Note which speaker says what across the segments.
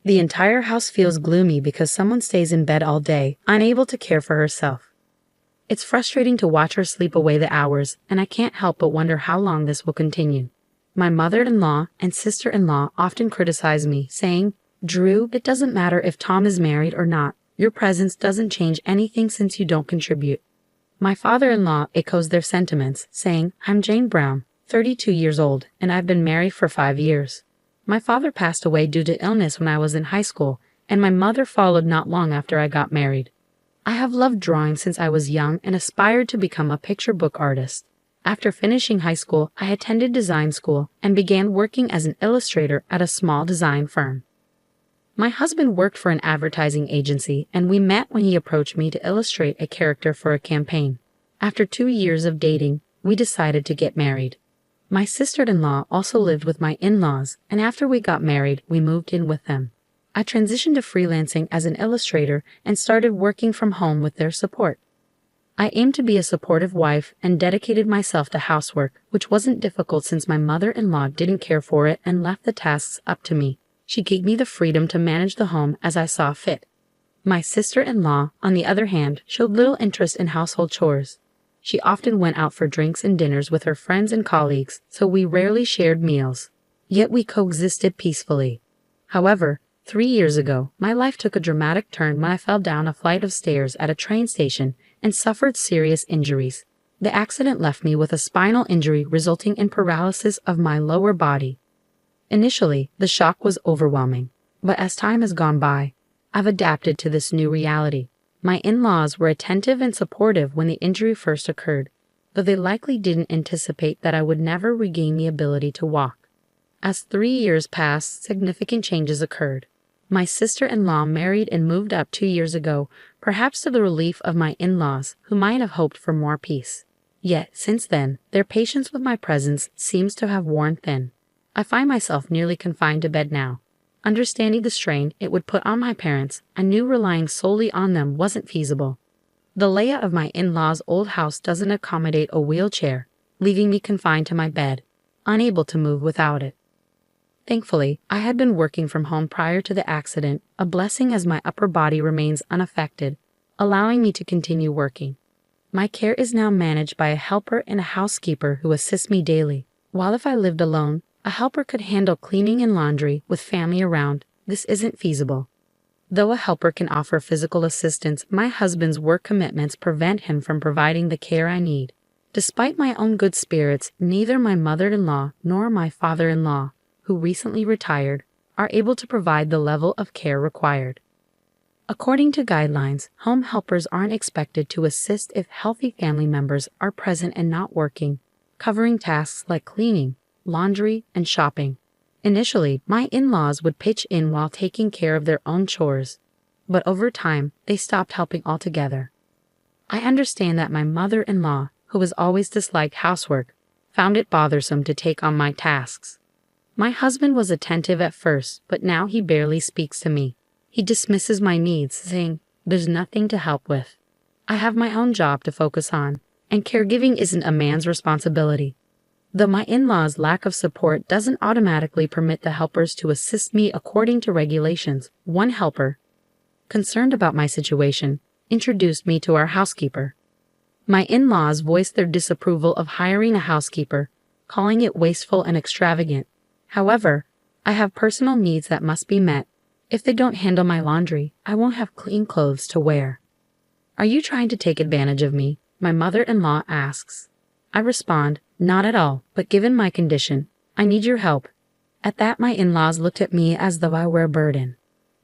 Speaker 1: The entire house feels gloomy because someone stays in bed all day, unable to care for herself. It's frustrating to watch her sleep away the hours, and I can't help but wonder how long this will continue. My mother-in-law and sister-in-law often criticize me, saying, "Drew, it doesn't matter if Tom is married or not. Your presence doesn't change anything since you don't contribute." My father-in-law echoes their sentiments, saying, "I'm Jane Brown, 32 years old, and I've been married for 5 years. My father passed away due to illness when I was in high school, and my mother followed not long after I got married. I have loved drawing since I was young and aspired to become a picture book artist. After finishing high school, I attended design school and began working as an illustrator at a small design firm. My husband worked for an advertising agency, and we met when he approached me to illustrate a character for a campaign. After 2 years of dating, we decided to get married. My sister-in-law also lived with my in-laws, and after we got married, we moved in with them. I transitioned to freelancing as an illustrator and started working from home with their support. I aimed to be a supportive wife and dedicated myself to housework, which wasn't difficult since my mother-in-law didn't care for it and left the tasks up to me. She gave me the freedom to manage the home as I saw fit. My sister-in-law, on the other hand, showed little interest in household chores. She often went out for drinks and dinners with her friends and colleagues, so we rarely shared meals. Yet we coexisted peacefully. However, 3 years ago, my life took a dramatic turn when I fell down a flight of stairs at a train station and suffered serious injuries. The accident left me with a spinal injury resulting in paralysis of my lower body. Initially, the shock was overwhelming, but as time has gone by, I've adapted to this new reality. My in-laws were attentive and supportive when the injury first occurred, but they likely didn't anticipate that I would never regain the ability to walk. As 3 years passed, significant changes occurred. My sister-in-law married and moved up 2 years ago, perhaps to the relief of my in-laws, who might have hoped for more peace. Yet, since then, their patience with my presence seems to have worn thin. I find myself nearly confined to bed now. Understanding the strain it would put on my parents, I knew relying solely on them wasn't feasible. The layout of my in-laws' old house doesn't accommodate a wheelchair, leaving me confined to my bed, unable to move without it. Thankfully, I had been working from home prior to the accident, a blessing as my upper body remains unaffected, allowing me to continue working. My care is now managed by a helper and a housekeeper who assist me daily. While if I lived alone, a helper could handle cleaning and laundry with family around, this isn't feasible. Though a helper can offer physical assistance, my husband's work commitments prevent him from providing the care I need. Despite my own good spirits, neither my mother-in-law nor my father-in-law, who recently retired, are able to provide the level of care required. According to guidelines, home helpers aren't expected to assist if healthy family members are present and not working, covering tasks like cleaning, laundry, and shopping. Initially, my in-laws would pitch in while taking care of their own chores, but over time, they stopped helping altogether. I understand that my mother-in-law, who has always disliked housework, found it bothersome to take on my tasks. My husband was attentive at first, but now he barely speaks to me. He dismisses my needs, saying, "There's nothing to help with. I have my own job to focus on, and caregiving isn't a man's responsibility." Though my in-laws' lack of support doesn't automatically permit the helpers to assist me according to regulations, one helper, concerned about my situation, introduced me to our housekeeper. My in-laws voiced their disapproval of hiring a housekeeper, calling it wasteful and extravagant. However, I have personal needs that must be met. If they don't handle my laundry, I won't have clean clothes to wear. "Are you trying to take advantage of me?" my mother-in-law asks. I respond, "Not at all, but given my condition, I need your help." At that, my in-laws looked at me as though I were a burden.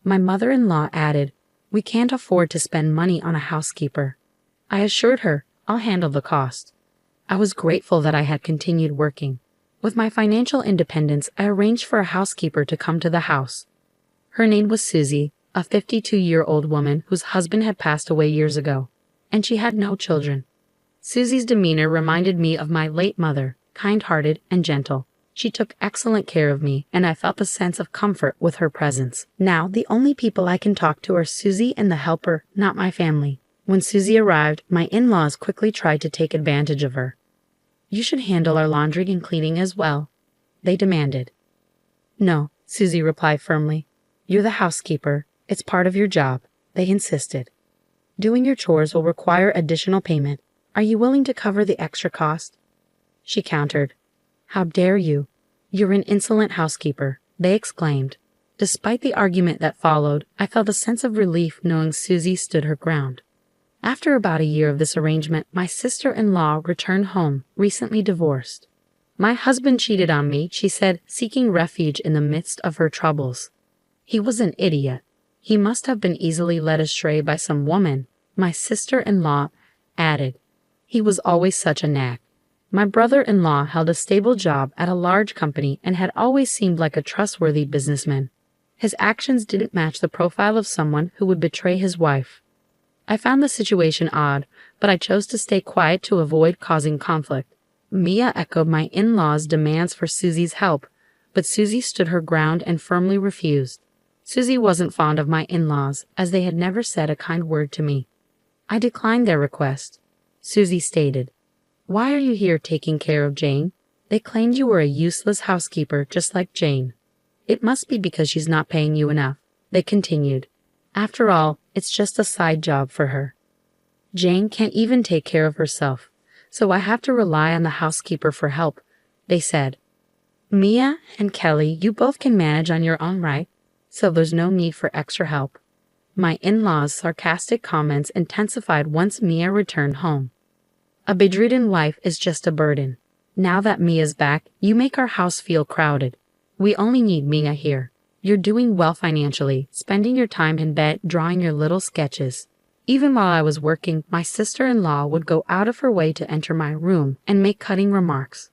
Speaker 1: My mother-in-law added, "We can't afford to spend money on a housekeeper." I assured her, "I'll handle the cost." I was grateful that I had continued working. With my financial independence, I arranged for a housekeeper to come to the house. Her name was Susie, a 52-year-old woman whose husband had passed away years ago, and she had no children. Susie's demeanor reminded me of my late mother, kind-hearted and gentle. She took excellent care of me, and I felt a sense of comfort with her presence. Now, the only people I can talk to are Susie and the helper, not my family. When Susie arrived, my in-laws quickly tried to take advantage of her. "You should handle our laundry and cleaning as well," they demanded. "No," Susie replied firmly. You're the housekeeper. It's part of your job, they insisted. Doing your chores will require additional payment. Are you willing to cover the extra cost? She countered. How dare you? You're an insolent housekeeper, they exclaimed. Despite the argument that followed, I felt a sense of relief knowing Susie stood her ground. After about a year of this arrangement, my sister-in-law returned home, recently divorced. My husband cheated on me, she said, seeking refuge in the midst of her troubles. He was an idiot. He must have been easily led astray by some woman, my sister-in-law added. He was always such a nag. My brother-in-law held a stable job at a large company and had always seemed like a trustworthy businessman. His actions didn't match the profile of someone who would betray his wife. I found the situation odd, but I chose to stay quiet to avoid causing conflict. Mia echoed my in-laws' demands for Susie's help, but Susie stood her ground and firmly refused. Susie wasn't fond of my in-laws, as they had never said a kind word to me. I declined their request. Susie stated, Why are you here taking care of Jane? They claimed you were a useless housekeeper just like Jane. It must be because she's not paying you enough, they continued. After all, it's just a side job for her. Jane can't even take care of herself, so I have to rely on the housekeeper for help, they said. Mia and Kelly, you both can manage on your own right, so there's no need for extra help. My in-laws' sarcastic comments intensified once Mia returned home. A bedridden wife is just a burden. Now that Mia's back, you make our house feel crowded. We only need Mia here. You're doing well financially, spending your time in bed drawing your little sketches. Even while I was working, my sister-in-law would go out of her way to enter my room and make cutting remarks.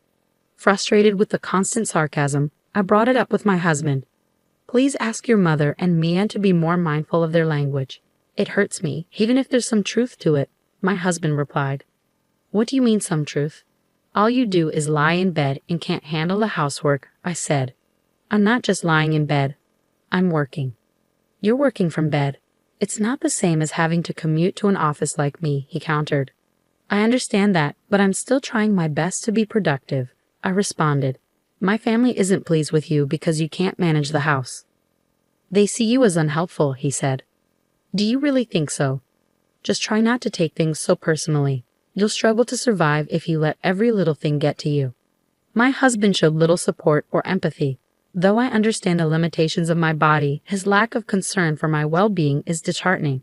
Speaker 1: Frustrated with the constant sarcasm, I brought it up with my husband. Please ask your mother and Mia to be more mindful of their language. It hurts me, even if there's some truth to it, my husband replied. What do you mean some truth? All you do is lie in bed and can't handle the housework, I said. I'm not just lying in bed. I'm working. You're working from bed. It's not the same as having to commute to an office like me, he countered. I understand that, but I'm still trying my best to be productive, I responded. My family isn't pleased with you because you can't manage the house. They see you as unhelpful, he said. Do you really think so? Just try not to take things so personally. You'll struggle to survive if you let every little thing get to you. My husband showed little support or empathy. Though I understand the limitations of my body, his lack of concern for my well-being is disheartening.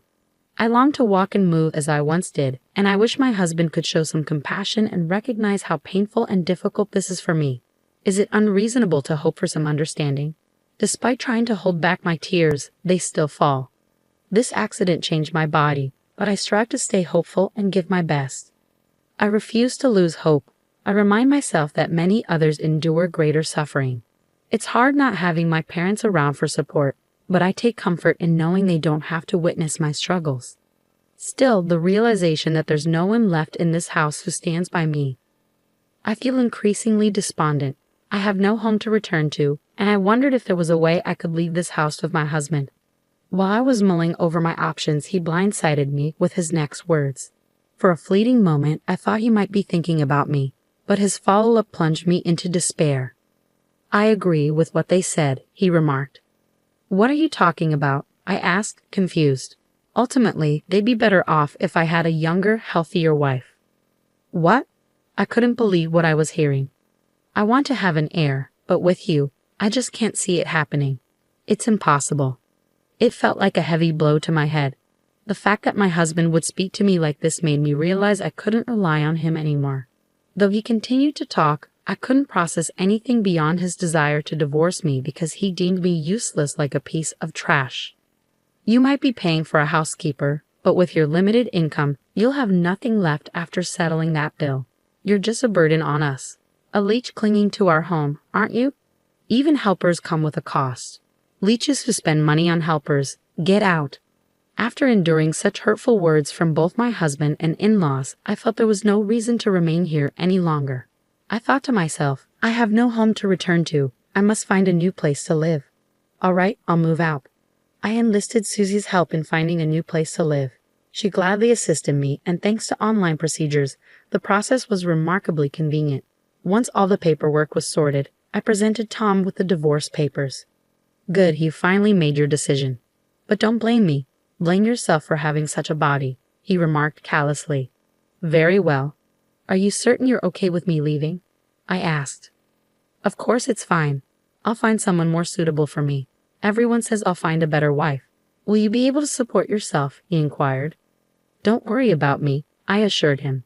Speaker 1: I long to walk and move as I once did, and I wish my husband could show some compassion and recognize how painful and difficult this is for me. Is it unreasonable to hope for some understanding? Despite trying to hold back my tears, they still fall. This accident changed my body, but I strive to stay hopeful and give my best. I refuse to lose hope. I remind myself that many others endure greater suffering. It's hard not having my parents around for support, but I take comfort in knowing they don't have to witness my struggles. Still, the realization that there's no one left in this house who stands by me. I feel increasingly despondent. I have no home to return to, and I wondered if there was a way I could leave this house with my husband. While I was mulling over my options, he blindsided me with his next words. For a fleeting moment, I thought he might be thinking about me, but his follow-up plunged me into despair. I agree with what they said, he remarked. What are you talking about? I asked, confused. Ultimately, they'd be better off if I had a younger, healthier wife. What? I couldn't believe what I was hearing. I want to have an heir, but with you, I just can't see it happening. It's impossible. It felt like a heavy blow to my head. The fact that my husband would speak to me like this made me realize I couldn't rely on him anymore. Though he continued to talk, I couldn't process anything beyond his desire to divorce me because he deemed me useless like a piece of trash. You might be paying for a housekeeper, but with your limited income, you'll have nothing left after settling that bill. You're just a burden on us. A leech clinging to our home, aren't you? Even helpers come with a cost. Leeches who spend money on helpers, get out. After enduring such hurtful words from both my husband and in-laws, I felt there was no reason to remain here any longer. I thought to myself, I have no home to return to. I must find a new place to live. All right, I'll move out. I enlisted Susie's help in finding a new place to live. She gladly assisted me, and thanks to online procedures, the process was remarkably convenient. Once all the paperwork was sorted, I presented Tom with the divorce papers. Good, you finally made your decision. But don't blame me. Blame yourself for having such a body, he remarked callously. Very well. Are you certain you're okay with me leaving? I asked. Of course it's fine. I'll find someone more suitable for me. Everyone says I'll find a better wife. Will you be able to support yourself? He inquired. Don't worry about me, I assured him.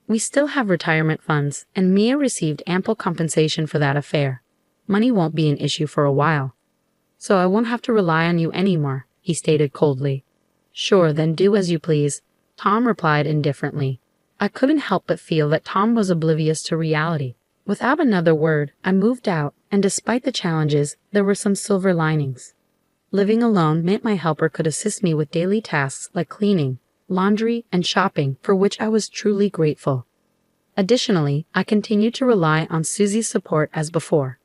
Speaker 1: We still have retirement funds, and Mia received ample compensation for that affair. Money won't be an issue for a while. So I won't have to rely on you anymore, he stated coldly. Sure, then do as you please, Tom replied indifferently. I couldn't help but feel that Tom was oblivious to reality. Without another word, I moved out, and despite the challenges, there were some silver linings. Living alone meant my helper could assist me with daily tasks like cleaning, laundry, and shopping, for which I was truly grateful. Additionally, I continued to rely on Susie's support as before.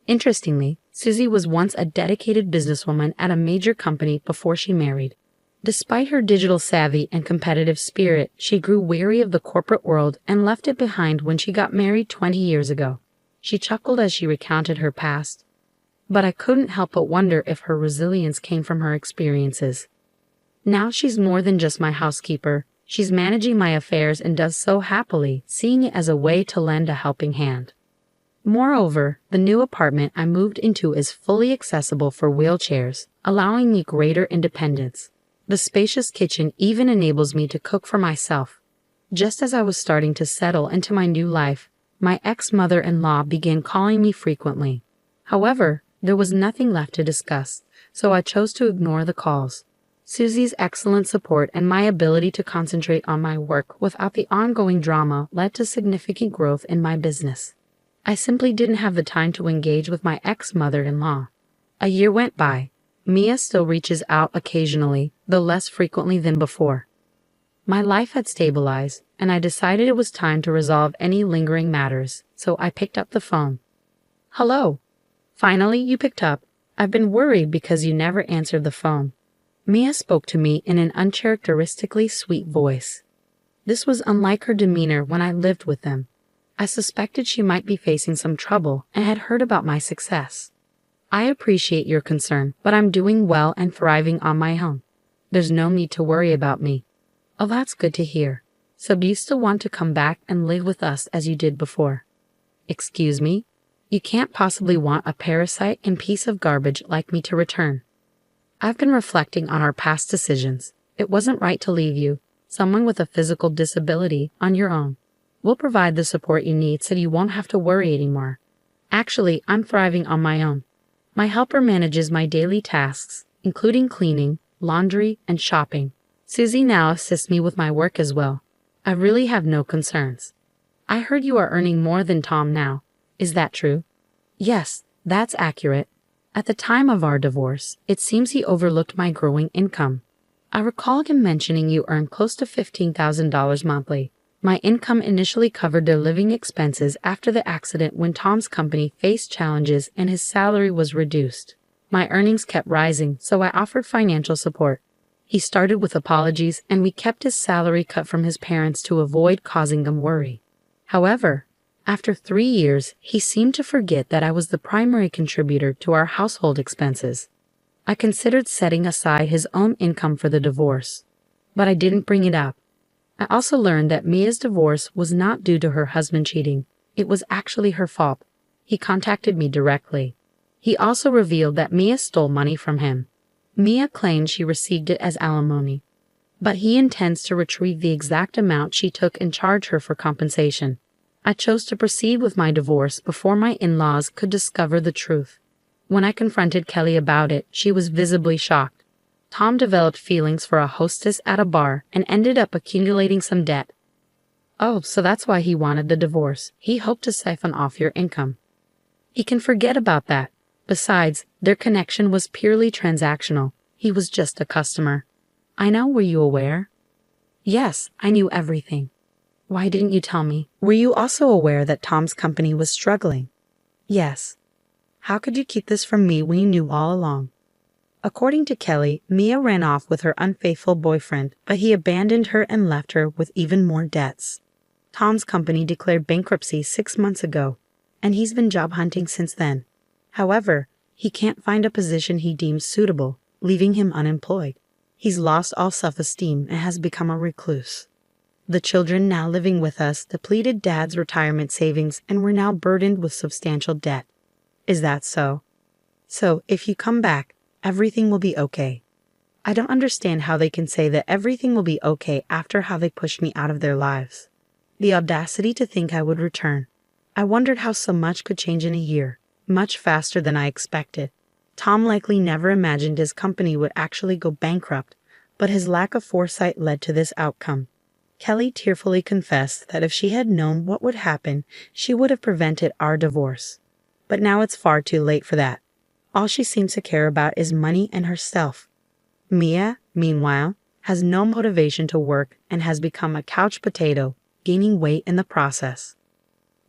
Speaker 1: Interestingly, Susie was once a dedicated businesswoman at a major company before she married. Despite her digital savvy and competitive spirit, she grew weary of the corporate world and left it behind when she got married 20 years ago. She chuckled as she recounted her past. But I couldn't help but wonder if her resilience came from her experiences. Now she's more than just my housekeeper. She's managing my affairs and does so happily, seeing it as a way to lend a helping hand. Moreover, the new apartment I moved into is fully accessible for wheelchairs, allowing me greater independence. The spacious kitchen even enables me to cook for myself. Just as I was starting to settle into my new life, my ex-mother-in-law began calling me frequently. However, there was nothing left to discuss, so I chose to ignore the calls. Susie's excellent support and my ability to concentrate on my work without the ongoing drama led to significant growth in my business. I simply didn't have the time to engage with my ex-mother-in-law. A year went by. Mia still reaches out occasionally, though less frequently than before. My life had stabilized, and I decided it was time to resolve any lingering matters, so I picked up the phone. Hello. Finally, you picked up. I've been worried because you never answered the phone. Mia spoke to me in an uncharacteristically sweet voice. This was unlike her demeanor when I lived with them. I suspected she might be facing some trouble and had heard about my success. I appreciate your concern, but I'm doing well and thriving on my own. There's no need to worry about me. Oh, that's good to hear. So do you still want to come back and live with us as you did before? Excuse me? You can't possibly want a parasite and piece of garbage like me to return. I've been reflecting on our past decisions. It wasn't right to leave you, someone with a physical disability, on your own. We'll provide the support you need so you won't have to worry anymore. Actually, I'm thriving on my own. My helper manages my daily tasks, including cleaning, laundry, and shopping. Susie now assists me with my work as well. I really have no concerns. I heard you are earning more than Tom now. Is that true? Yes, that's accurate. At the time of our divorce, it seems he overlooked my growing income. I recall him mentioning you earn close to $15,000 monthly. My income initially covered their living expenses after the accident when Tom's company faced challenges and his salary was reduced. My earnings kept rising, so I offered financial support. He started with apologies, and we kept his salary cut from his parents to avoid causing them worry. However, after 3 years, he seemed to forget that I was the primary contributor to our household expenses. I considered setting aside his own income for the divorce, but I didn't bring it up. I also learned that Mia's divorce was not due to her husband cheating. It was actually her fault. He contacted me directly. He also revealed that Mia stole money from him. Mia claimed she received it as alimony, but he intends to retrieve the exact amount she took and charge her for compensation. I chose to proceed with my divorce before my in-laws could discover the truth. When I confronted Kelly about it, she was visibly shocked. Tom developed feelings for a hostess at a bar and ended up accumulating some debt. Oh, so that's why he wanted the divorce. He hoped to siphon off your income. He can forget about that. Besides, their connection was purely transactional. He was just a customer. I know, were you aware? Yes, I knew everything. Why didn't you tell me? Were you also aware that Tom's company was struggling? Yes. How could you keep this from me when you knew all along? According to Kelly, Mia ran off with her unfaithful boyfriend, but he abandoned her and left her with even more debts. Tom's company declared bankruptcy 6 months ago, and he's been job hunting since then. However, He can't find a position he deems suitable, leaving him unemployed. He's lost all self-esteem and has become a recluse. The children now living with us depleted Dad's retirement savings and we're now burdened with substantial debt. Is that so? So, if you come back, everything will be okay. I don't understand how they can say that everything will be okay after how they pushed me out of their lives. The audacity to think I would return. I wondered how so much could change in a year, much faster than I expected. Tom likely never imagined his company would actually go bankrupt, but his lack of foresight led to this outcome. Kelly tearfully confessed that if she had known what would happen, she would have prevented our divorce. But now it's far too late for that. All she seems to care about is money and herself. Mia, meanwhile, has no motivation to work and has become a couch potato, gaining weight in the process.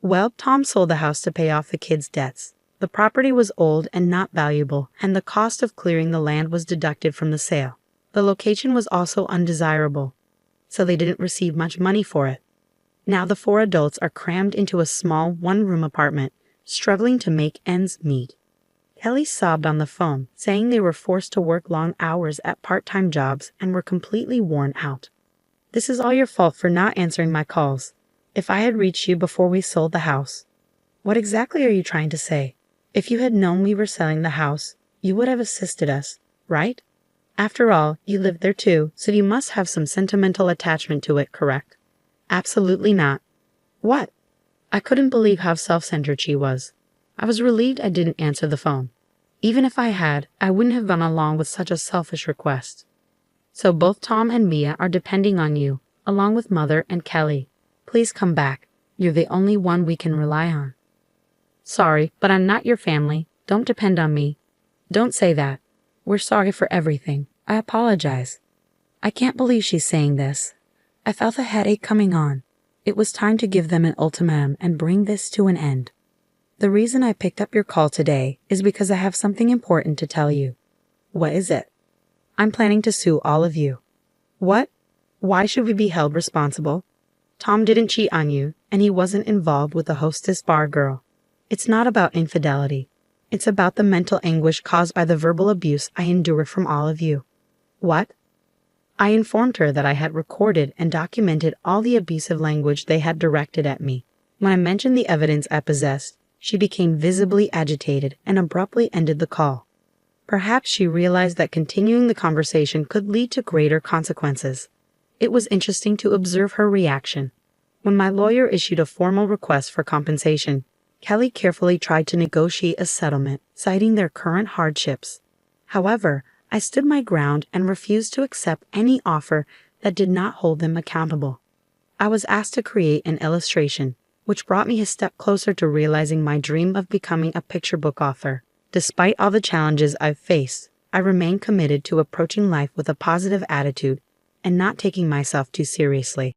Speaker 1: Well, Tom sold the house to pay off the kids' debts. The property was old and not valuable, and the cost of clearing the land was deducted from the sale. The location was also undesirable, so they didn't receive much money for it. Now the 4 adults are crammed into a small one-room apartment, struggling to make ends meet. Kelly sobbed on the phone, saying they were forced to work long hours at part-time jobs and were completely worn out. This is all your fault for not answering my calls. If I had reached you before we sold the house. What exactly are you trying to say? If you had known we were selling the house, you would have assisted us, right? After all, you lived there too, so you must have some sentimental attachment to it, correct? Absolutely not. What? I couldn't believe how self-centered she was. I was relieved I didn't answer the phone. Even if I had, I wouldn't have gone along with such a selfish request. So both Tom and Mia are depending on you, along with Mother and Kelly. Please come back. You're the only one we can rely on. Sorry, but I'm not your family. Don't depend on me. Don't say that. We're sorry for everything. I apologize. I can't believe she's saying this. I felt a headache coming on. It was time to give them an ultimatum and bring this to an end. The reason I picked up your call today is because I have something important to tell you. What is it? I'm planning to sue all of you. What? Why should we be held responsible? Tom didn't cheat on you, and he wasn't involved with the hostess bar girl. It's not about infidelity. It's about the mental anguish caused by the verbal abuse I endured from all of you. What? I informed her that I had recorded and documented all the abusive language they had directed at me. When I mentioned the evidence I possessed, she became visibly agitated and abruptly ended the call. Perhaps she realized that continuing the conversation could lead to greater consequences. It was interesting to observe her reaction. When my lawyer issued a formal request for compensation, Kelly carefully tried to negotiate a settlement, citing their current hardships. However, I stood my ground and refused to accept any offer that did not hold them accountable. I was asked to create an illustration, which brought me a step closer to realizing my dream of becoming a picture book author. Despite all the challenges I've faced, I remain committed to approaching life with a positive attitude and not taking myself too seriously.